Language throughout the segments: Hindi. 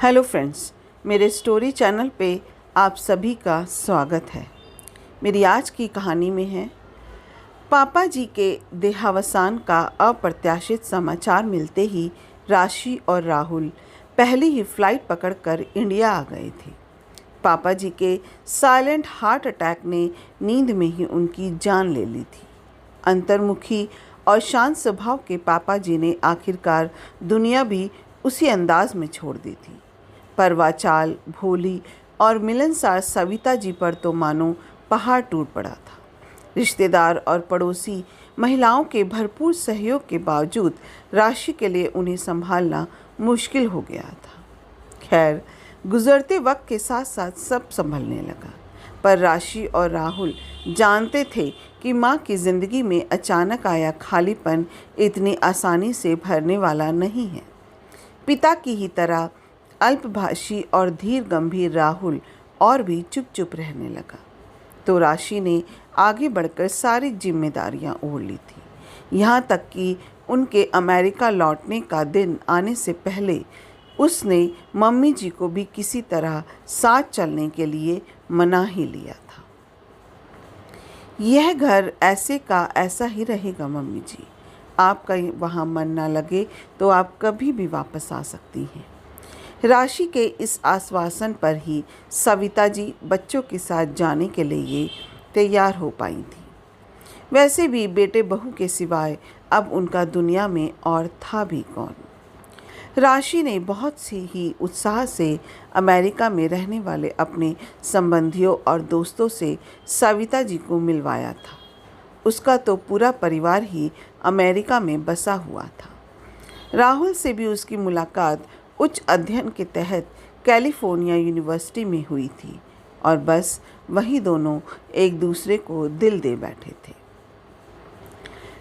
हेलो फ्रेंड्स, मेरे स्टोरी चैनल पे आप सभी का स्वागत है। मेरी आज की कहानी में है पापा जी के देहावसान का अप्रत्याशित समाचार मिलते ही राशि और राहुल पहली ही फ्लाइट पकड़कर इंडिया आ गए थे। पापा जी के साइलेंट हार्ट अटैक ने नींद में ही उनकी जान ले ली थी। अंतर्मुखी और शांत स्वभाव के पापा जी ने आखिरकार दुनिया भी उसी अंदाज में छोड़ दी थी। परवाचाल, भोली और मिलनसार सविता जी पर तो मानो पहाड़ टूट पड़ा था। रिश्तेदार और पड़ोसी महिलाओं के भरपूर सहयोग के बावजूद राशि के लिए उन्हें संभालना मुश्किल हो गया था। खैर, गुजरते वक्त के साथ साथ सब संभलने लगा, पर राशि और राहुल जानते थे कि माँ की ज़िंदगी में अचानक आया खालीपन इतनी आसानी से भरने वाला नहीं है। पिता की ही तरह अल्पभाषी और धीर गंभीर राहुल और भी चुप चुप रहने लगा, तो राशि ने आगे बढ़कर सारी जिम्मेदारियां ओढ़ ली थी। यहाँ तक कि उनके अमेरिका लौटने का दिन आने से पहले उसने मम्मी जी को भी किसी तरह साथ चलने के लिए मना ही लिया था। यह घर ऐसे का ऐसा ही रहेगा मम्मी जी, आपका वहाँ मन ना लगे तो आप कभी भी वापस आ सकती हैं। राशि के इस आश्वासन पर ही सविता जी बच्चों के साथ जाने के लिए तैयार हो पाई थी। वैसे भी बेटे बहू के सिवाय अब उनका दुनिया में और था भी कौन। राशि ने बहुत सी ही उत्साह से अमेरिका में रहने वाले अपने संबंधियों और दोस्तों से सविता जी को मिलवाया था। उसका तो पूरा परिवार ही अमेरिका में बसा हुआ था। राहुल से भी उसकी मुलाकात उच्च अध्ययन के तहत कैलिफोर्निया यूनिवर्सिटी में हुई थी और बस वही दोनों एक दूसरे को दिल दे बैठे थे।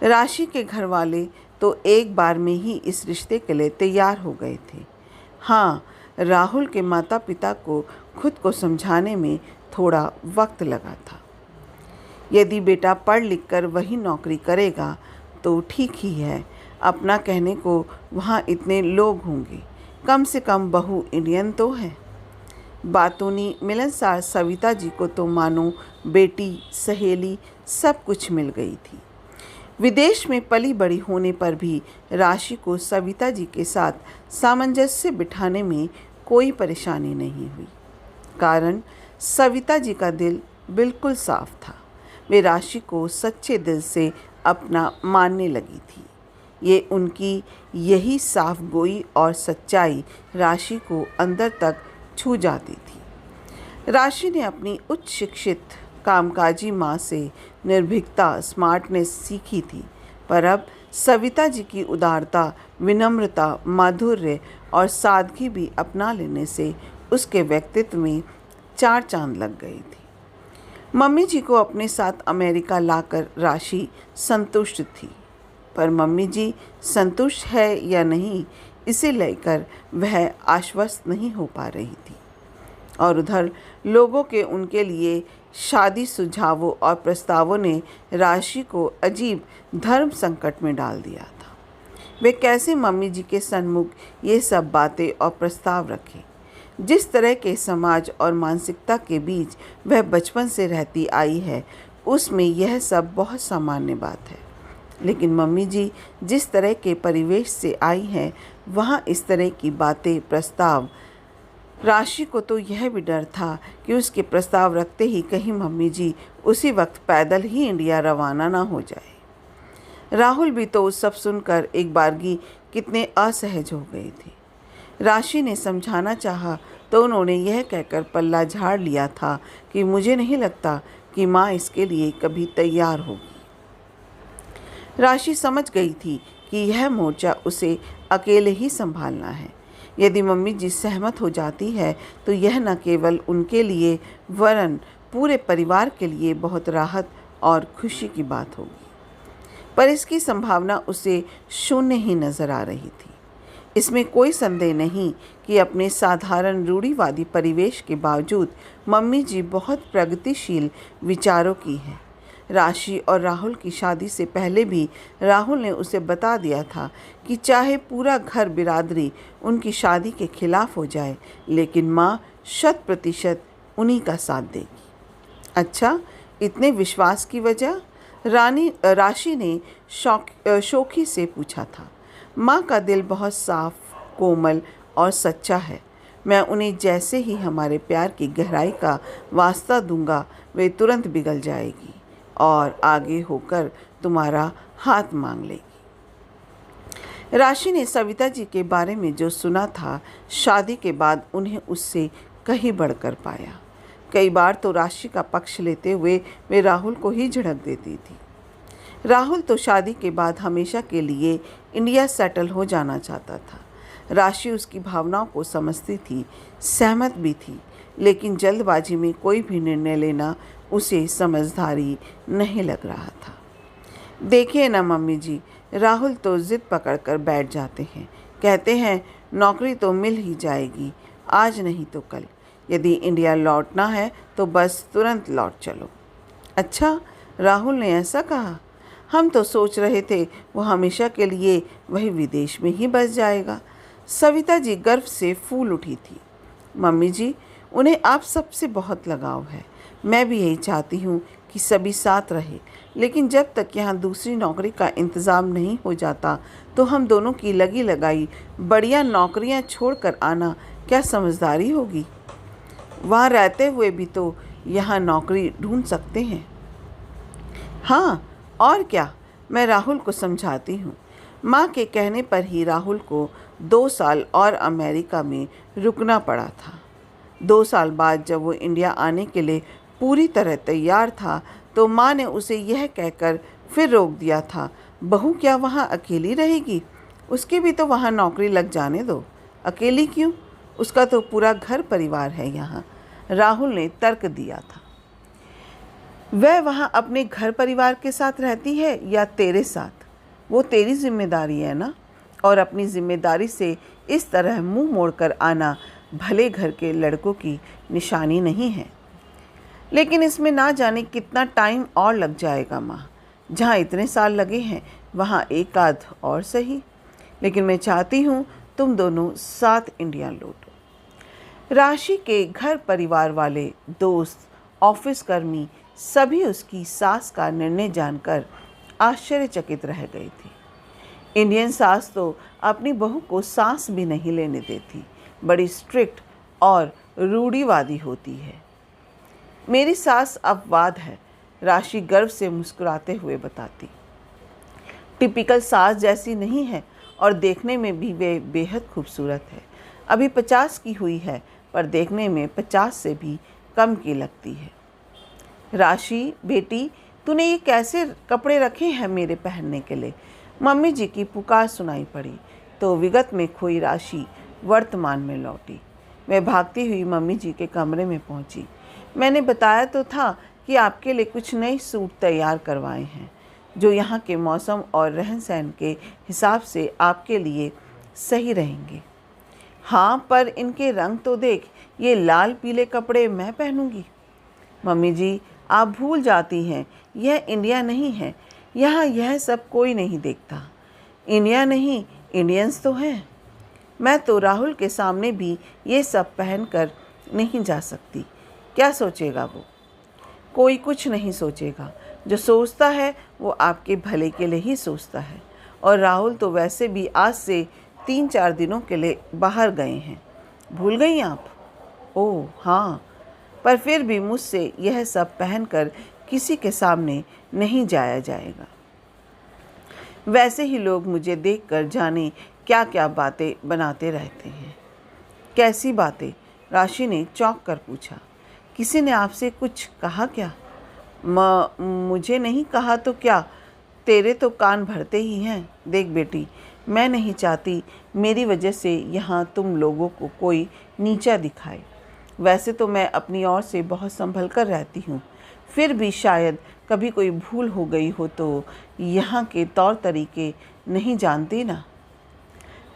राशि के घर वाले तो एक बार में ही इस रिश्ते के लिए तैयार हो गए थे। हाँ, राहुल के माता पिता को खुद को समझाने में थोड़ा वक्त लगा था। यदि बेटा पढ़ लिख कर वही नौकरी करेगा तो ठीक ही है, अपना कहने को वहाँ इतने लोग होंगे, कम से कम बहू इंडियन तो है। बातूनी मिलनसार सविता जी को तो मानो बेटी, सहेली सब कुछ मिल गई थी। विदेश में पली बड़ी होने पर भी राशि को सविता जी के साथ सामंजस्य बिठाने में कोई परेशानी नहीं हुई, कारण सविता जी का दिल बिल्कुल साफ था। वे राशि को सच्चे दिल से अपना मानने लगी थी। ये उनकी यही साफ गोई और सच्चाई राशि को अंदर तक छू जाती थी। राशि ने अपनी उच्च शिक्षित कामकाजी माँ से निर्भीकता, स्मार्टनेस सीखी थी, पर अब सविता जी की उदारता, विनम्रता, माधुर्य और सादगी भी अपना लेने से उसके व्यक्तित्व में चार चांद लग गई थी। मम्मी जी को अपने साथ अमेरिका लाकर राशि संतुष्ट थी, पर मम्मी जी संतुष्ट है या नहीं इसे लेकर वह आश्वस्त नहीं हो पा रही थी। और उधर लोगों के उनके लिए शादी सुझावों और प्रस्तावों ने राशि को अजीब धर्म संकट में डाल दिया था। वे कैसे मम्मी जी के सन्मुख ये सब बातें और प्रस्ताव रखें। जिस तरह के समाज और मानसिकता के बीच वह बचपन से रहती आई है, उसमें यह सब बहुत सामान्य बात है। लेकिन मम्मी जी जिस तरह के परिवेश से आई हैं, वहाँ इस तरह की बातें, प्रस्ताव। राशि को तो यह भी डर था कि उसके प्रस्ताव रखते ही कहीं मम्मी जी उसी वक्त पैदल ही इंडिया रवाना ना हो जाए। राहुल भी तो सब सुनकर एक बारगी कितने असहज हो गए थे। राशि ने समझाना चाहा तो उन्होंने यह कहकर पल्ला झाड़ लिया था कि मुझे नहीं लगता कि माँ इसके लिए कभी तैयार होगी। राशि समझ गई थी कि यह मोर्चा उसे अकेले ही संभालना है। यदि मम्मी जी सहमत हो जाती है तो यह न केवल उनके लिए वरन पूरे परिवार के लिए बहुत राहत और खुशी की बात होगी, पर इसकी संभावना उसे शून्य ही नजर आ रही थी। इसमें कोई संदेह नहीं कि अपने साधारण रूढ़िवादी परिवेश के बावजूद मम्मी जी बहुत प्रगतिशील विचारों की है। राशि और राहुल की शादी से पहले भी राहुल ने उसे बता दिया था कि चाहे पूरा घर बिरादरी उनकी शादी के खिलाफ हो जाए, लेकिन माँ 100% उन्हीं का साथ देगी। अच्छा, इतने विश्वास की वजह? राशि ने शोखी से पूछा था। माँ का दिल बहुत साफ, कोमल और सच्चा है। मैं उन्हें जैसे ही हमारे प्यार की गहराई का वास्ता दूंगा, वे तुरंत पिघल जाएगी और आगे होकर तुम्हारा हाथ मांग लेगी। राशि ने सविता जी के बारे में जो सुना था, शादी के बाद उन्हें उससे कहीं बढ़कर पाया। कई बार तो राशि का पक्ष लेते हुए वे राहुल को ही झिड़क देती थी। राहुल तो शादी के बाद हमेशा के लिए इंडिया सेटल हो जाना चाहता था। राशि उसकी भावनाओं को समझती थी, सहमत भी थी, लेकिन जल्दबाजी में कोई भी निर्णय लेना उसे समझदारी नहीं लग रहा था। देखिए ना मम्मी जी, राहुल तो ज़िद पकड़ कर बैठ जाते हैं, कहते हैं नौकरी तो मिल ही जाएगी, आज नहीं तो कल। यदि इंडिया लौटना है तो बस तुरंत लौट चलो। अच्छा, राहुल ने ऐसा कहा? हम तो सोच रहे थे वो हमेशा के लिए वही विदेश में ही बस जाएगा। सविता जी गर्व से फूल उठी थी। मम्मी जी, उन्हें आप सबसे बहुत लगाव है। मैं भी यही चाहती हूँ कि सभी साथ रहे, लेकिन जब तक यहाँ दूसरी नौकरी का इंतज़ाम नहीं हो जाता तो हम दोनों की लगी लगाई बढ़िया नौकरियाँ छोड़कर आना क्या समझदारी होगी? वहाँ रहते हुए भी तो यहाँ नौकरी ढूंढ सकते हैं। हाँ, और क्या, मैं राहुल को समझाती हूँ। माँ के कहने पर ही राहुल को 2 साल और अमेरिका में रुकना पड़ा था। 2 साल बाद जब वो इंडिया आने के लिए पूरी तरह तैयार था तो माँ ने उसे यह कहकर फिर रोक दिया था, बहू क्या वहाँ अकेली रहेगी? उसकी भी तो वहाँ नौकरी लग जाने दो। अकेली क्यों? उसका तो पूरा घर परिवार है यहाँ, राहुल ने तर्क दिया था। वह वहाँ अपने घर परिवार के साथ रहती है या तेरे साथ? वो तेरी जिम्मेदारी है ना, और अपनी जिम्मेदारी से इस तरह मुंह मोड़कर आना भले घर के लड़कों की निशानी नहीं है। लेकिन इसमें ना जाने कितना टाइम और लग जाएगा माँ। जहाँ इतने साल लगे हैं वहाँ एक आध और सही, लेकिन मैं चाहती हूँ तुम दोनों साथ इंडिया लौटो। राशि के घर परिवार वाले, दोस्त, ऑफिस कर्मी सभी उसकी सास का निर्णय जानकर आश्चर्यचकित रह गई थी। इंडियन सास तो अपनी बहू को सांस भी नहीं लेने देती, बड़ी स्ट्रिक्ट और रूढ़िवादी होती है। मेरी सास अपवाद है, राशि गर्व से मुस्कुराते हुए बताती। टिपिकल सास जैसी नहीं है और देखने में भी वे बेहद खूबसूरत है। अभी 50 की हुई है पर देखने में 50 से भी कम की लगती है। राशि बेटी, तूने ये कैसे कपड़े रखे हैं मेरे पहनने के लिए? मम्मी जी की पुकार सुनाई पड़ी तो विगत में खोई राशि वर्तमान में लौटी। वह भागती हुई मम्मी जी के कमरे में पहुंची। मैंने बताया तो था कि आपके लिए कुछ नए सूट तैयार करवाए हैं जो यहाँ के मौसम और रहन सहन के हिसाब से आपके लिए सही रहेंगे। हाँ, पर इनके रंग तो देख, ये लाल पीले कपड़े मैं पहनूंगी। मम्मी जी, आप भूल जाती हैं, यह इंडिया नहीं है। यहाँ यह सब कोई नहीं देखता। इंडिया नहीं, इंडियंस तो हैं। मैं तो राहुल के सामने भी ये सब पहनकर नहीं जा सकती। क्या सोचेगा वो? कोई कुछ नहीं सोचेगा। जो सोचता है वो आपके भले के लिए ही सोचता है। और राहुल तो वैसे भी आज से 3-4 दिनों के लिए बाहर गए हैं। भूल गई आप? ओह हाँ, पर फिर भी मुझसे यह सब पहनकर किसी के सामने नहीं जाया जाएगा। वैसे ही लोग मुझे देखकर जाने क्या क्या बातें बनाते रहते हैं। कैसी बातें? राशि ने चौंक कर पूछा। किसी ने आपसे कुछ कहा क्या? मुझे नहीं कहा तो क्या, तेरे तो कान भरते ही हैं। देख बेटी, मैं नहीं चाहती मेरी वजह से यहाँ तुम लोगों को कोई नीचा दिखाए। वैसे तो मैं अपनी ओर से बहुत संभल कर रहती हूँ, फिर भी शायद कभी कोई भूल हो गई हो तो यहाँ के तौर तरीके नहीं जानती ना।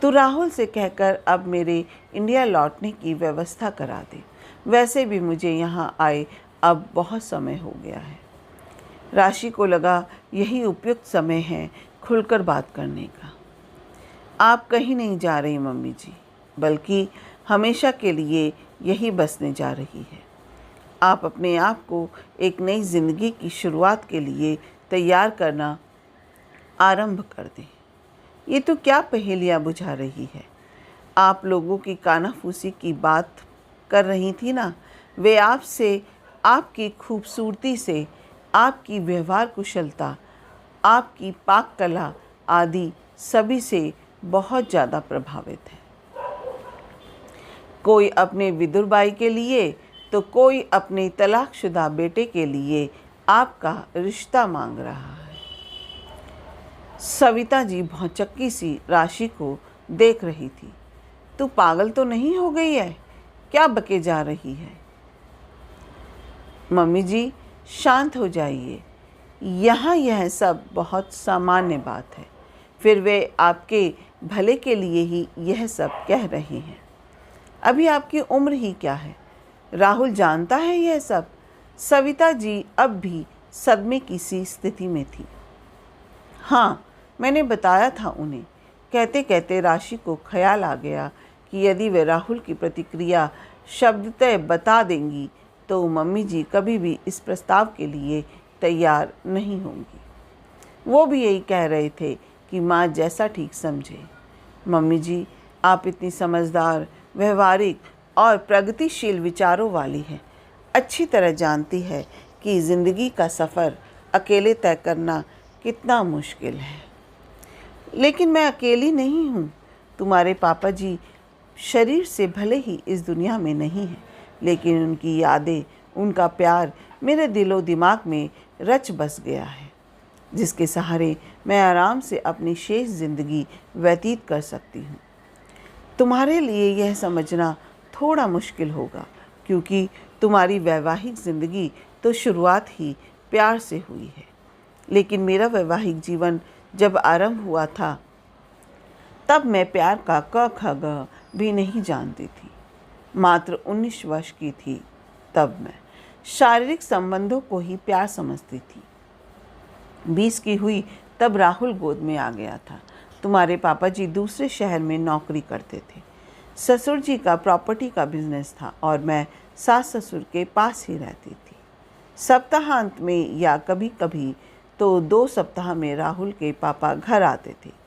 तो राहुल से कहकर अब मेरे इंडिया लौटने की व्यवस्था करा दे। वैसे भी मुझे यहाँ आए अब बहुत समय हो गया है। राशि को लगा यही उपयुक्त समय है खुलकर बात करने का। आप कहीं नहीं जा रही मम्मी जी, बल्कि हमेशा के लिए यही बसने जा रही है। आप अपने आप को एक नई ज़िंदगी की शुरुआत के लिए तैयार करना आरंभ कर दें। ये तो क्या पहेलियाँ बुझा रही है। आप लोगों की कानाफूसी की बात कर रही थी ना, वे आपसे, आपकी खूबसूरती से, आपकी व्यवहार कुशलता, आपकी पाक कला आदि सभी से बहुत ज़्यादा प्रभावित है। कोई अपने विदुर बाई के लिए तो कोई अपने तलाकशुदा बेटे के लिए आपका रिश्ता मांग रहा है। सविता जी भौचक्की सी राशि को देख रही थी। तू पागल तो नहीं हो गई है? क्या बके जा रही है? मम्मी जी शांत हो जाइए, यहाँ यह सब बहुत सामान्य बात है। फिर वे आपके भले के लिए ही यह सब कह रहे हैं। अभी आपकी उम्र ही क्या है? राहुल जानता है यह सब? सविता जी अब भी सदमे की सी स्थिति में थी। हाँ, मैंने बताया था उन्हें। कहते कहते राशि को ख्याल आ गया कि यदि वे राहुल की प्रतिक्रिया शब्दतः बता देंगी तो मम्मी जी कभी भी इस प्रस्ताव के लिए तैयार नहीं होंगी। वो भी यही कह रहे थे कि माँ जैसा ठीक समझे। मम्मी जी, आप इतनी समझदार, व्यवहारिक और प्रगतिशील विचारों वाली हैं। अच्छी तरह जानती है कि ज़िंदगी का सफ़र अकेले तय करना कितना मुश्किल है। लेकिन मैं अकेली नहीं हूँ। तुम्हारे पापा जी शरीर से भले ही इस दुनिया में नहीं हैं, लेकिन उनकी यादें, उनका प्यार मेरे दिलो दिमाग में रच बस गया है, जिसके सहारे मैं आराम से अपनी शेष ज़िंदगी व्यतीत कर सकती हूँ। तुम्हारे लिए यह समझना थोड़ा मुश्किल होगा, क्योंकि तुम्हारी वैवाहिक ज़िंदगी तो शुरुआत ही प्यार से हुई है। लेकिन मेरा वैवाहिक जीवन जब आरंभ हुआ था, तब मैं प्यार का क ख ग भी नहीं जानती थी। मात्र 19 वर्ष की थी तब मैं शारीरिक संबंधों को ही प्यार समझती थी। 20 की हुई तब राहुल गोद में आ गया था। तुम्हारे पापा जी दूसरे शहर में नौकरी करते थे। ससुर जी का प्रॉपर्टी का बिजनेस था और मैं सास ससुर के पास ही रहती थी। सप्ताहांत में या कभी कभी तो 2 सप्ताह में राहुल के पापा घर आते थे।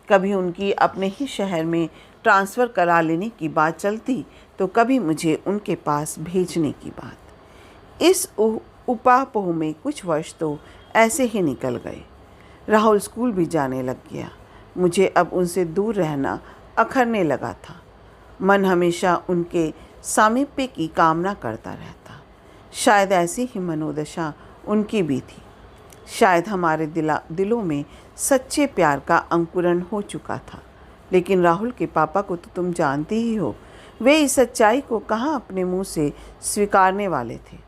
कभी उनकी अपने ही शहर में ट्रांसफ़र करा लेने की बात चलती तो कभी मुझे उनके पास भेजने की बात। इस उपापोह में कुछ वर्ष तो ऐसे ही निकल गए। राहुल स्कूल भी जाने लग गया। मुझे अब उनसे दूर रहना अखरने लगा था। मन हमेशा उनके सामीप्य की कामना करता रहता। शायद ऐसी ही मनोदशा उनकी भी थी। शायद हमारे दिलों में सच्चे प्यार का अंकुरण हो चुका था। लेकिन राहुल के पापा को तो तुम जानती ही हो, वे इस सच्चाई को कहाँ अपने मुंह से स्वीकारने वाले थे।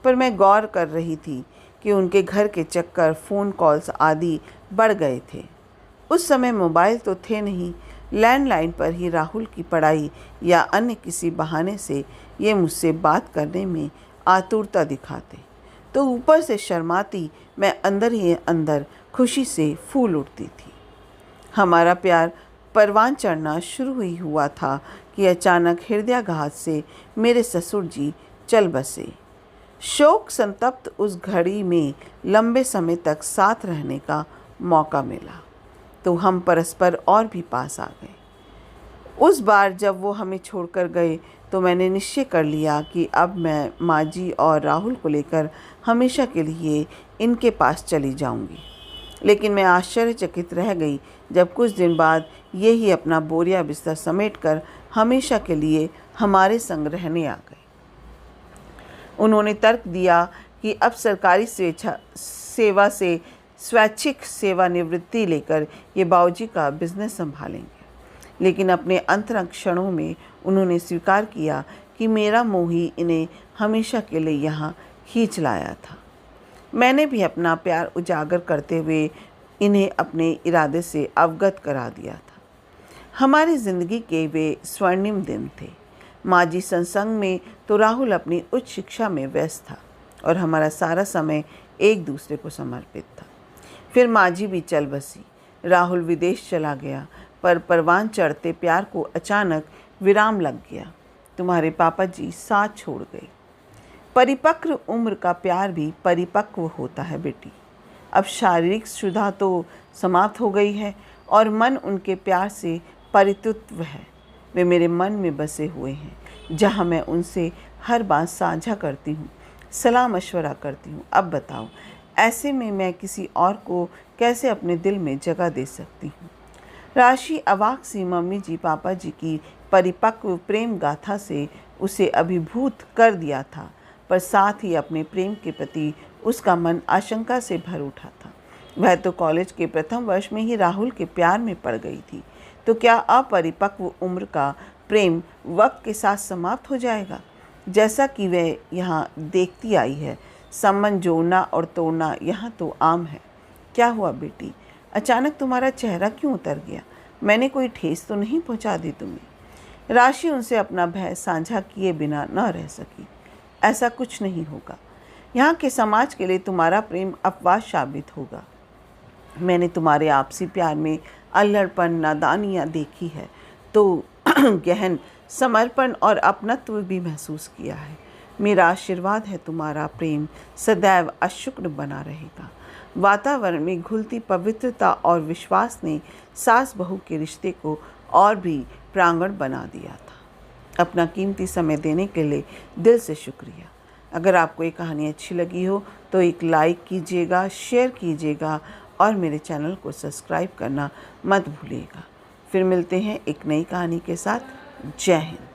पर मैं गौर कर रही थी कि उनके घर के चक्कर, फ़ोन कॉल्स आदि बढ़ गए थे। उस समय मोबाइल तो थे नहीं। लैंडलाइन पर ही राहुल की पढ़ाई या अन्य किसी बहाने से ये मुझसे बात करने में आतुरता दिखाते, तो ऊपर से शर्माती मैं अंदर ही अंदर खुशी से फूल उठती थी। हमारा प्यार परवान चढ़ना शुरू ही हुआ था कि अचानक हृदयाघात से मेरे ससुर जी चल बसे। शोक संतप्त उस घड़ी में लंबे समय तक साथ रहने का मौका मिला तो हम परस्पर और भी पास आ गए। उस बार जब वो हमें छोड़कर गए तो मैंने निश्चय कर लिया कि अब मैं माँ जी और राहुल को लेकर हमेशा के लिए इनके पास चली जाऊंगी। लेकिन मैं आश्चर्यचकित रह गई जब कुछ दिन बाद ये ही अपना बोरिया बिस्तर समेटकर हमेशा के लिए हमारे संग रहने आ गए। उन्होंने तर्क दिया कि अब सरकारी सेवा से स्वैच्छिक सेवानिवृत्ति लेकर ये बाबूजी का बिजनेस संभालेंगे। लेकिन अपने अंतरंग क्षणों में उन्होंने स्वीकार किया कि मेरा मोह ही इन्हें हमेशा के लिए यहाँ खींच लाया था। मैंने भी अपना प्यार उजागर करते हुए इन्हें अपने इरादे से अवगत करा दिया था। हमारी ज़िंदगी के वे स्वर्णिम दिन थे। माँ जी सत्संग में तो राहुल अपनी उच्च शिक्षा में व्यस्त था और हमारा सारा समय एक दूसरे को समर्पित था। फिर माझी भी चल बसी। राहुल विदेश चला गया, पर परवान चढ़ते प्यार को अचानक विराम लग गया। तुम्हारे पापा जी साथ छोड़ गए। परिपक्व उम्र का प्यार भी परिपक्व होता है बेटी। अब शारीरिक क्षुधा तो समाप्त हो गई है और मन उनके प्यार से परितुत्व है। वे मेरे मन में बसे हुए हैं, जहाँ मैं उनसे हर बात साझा करती हूँ, सलाह मशवरा करती हूँ। अब बताओ, ऐसे में मैं किसी और को कैसे अपने दिल में जगह दे सकती हूँ? राशि अवाक सी मम्मी जी पापा जी की परिपक्व प्रेम गाथा से उसे अभिभूत कर दिया था, पर साथ ही अपने प्रेम के प्रति उसका मन आशंका से भर उठा था। वह तो कॉलेज के प्रथम वर्ष में ही राहुल के प्यार में पड़ गई थी, तो क्या अपरिपक्व उम्र का प्रेम वक्त के साथ समाप्त हो जाएगा? जैसा कि वह यहाँ देखती आई है, संबंध जोड़ना और तोड़ना यहाँ तो आम है। क्या हुआ बेटी, अचानक तुम्हारा चेहरा क्यों उतर गया? मैंने कोई ठेस तो नहीं पहुँचा दी तुम्हें? राशि उनसे अपना भय साझा किए बिना न रह सकी। ऐसा कुछ नहीं होगा। यहाँ के समाज के लिए तुम्हारा प्रेम अपवाद साबित होगा। मैंने तुम्हारे आपसी प्यार में अल्हड़पन, नादानियाँ देखी है, तो गहन समर्पण और अपनत्व भी महसूस किया है। मेरा आशीर्वाद है तुम्हारा प्रेम सदैव अशुक्र बना रहेगा। वातावरण में घुलती पवित्रता और विश्वास ने सास बहू के रिश्ते को और भी प्रांगण बना दिया था। अपना कीमती समय देने के लिए दिल से शुक्रिया। अगर आपको ये कहानी अच्छी लगी हो तो एक लाइक कीजिएगा, शेयर कीजिएगा और मेरे चैनल को सब्सक्राइब करना मत भूलिएगा। फिर मिलते हैं एक नई कहानी के साथ। जय हिंद।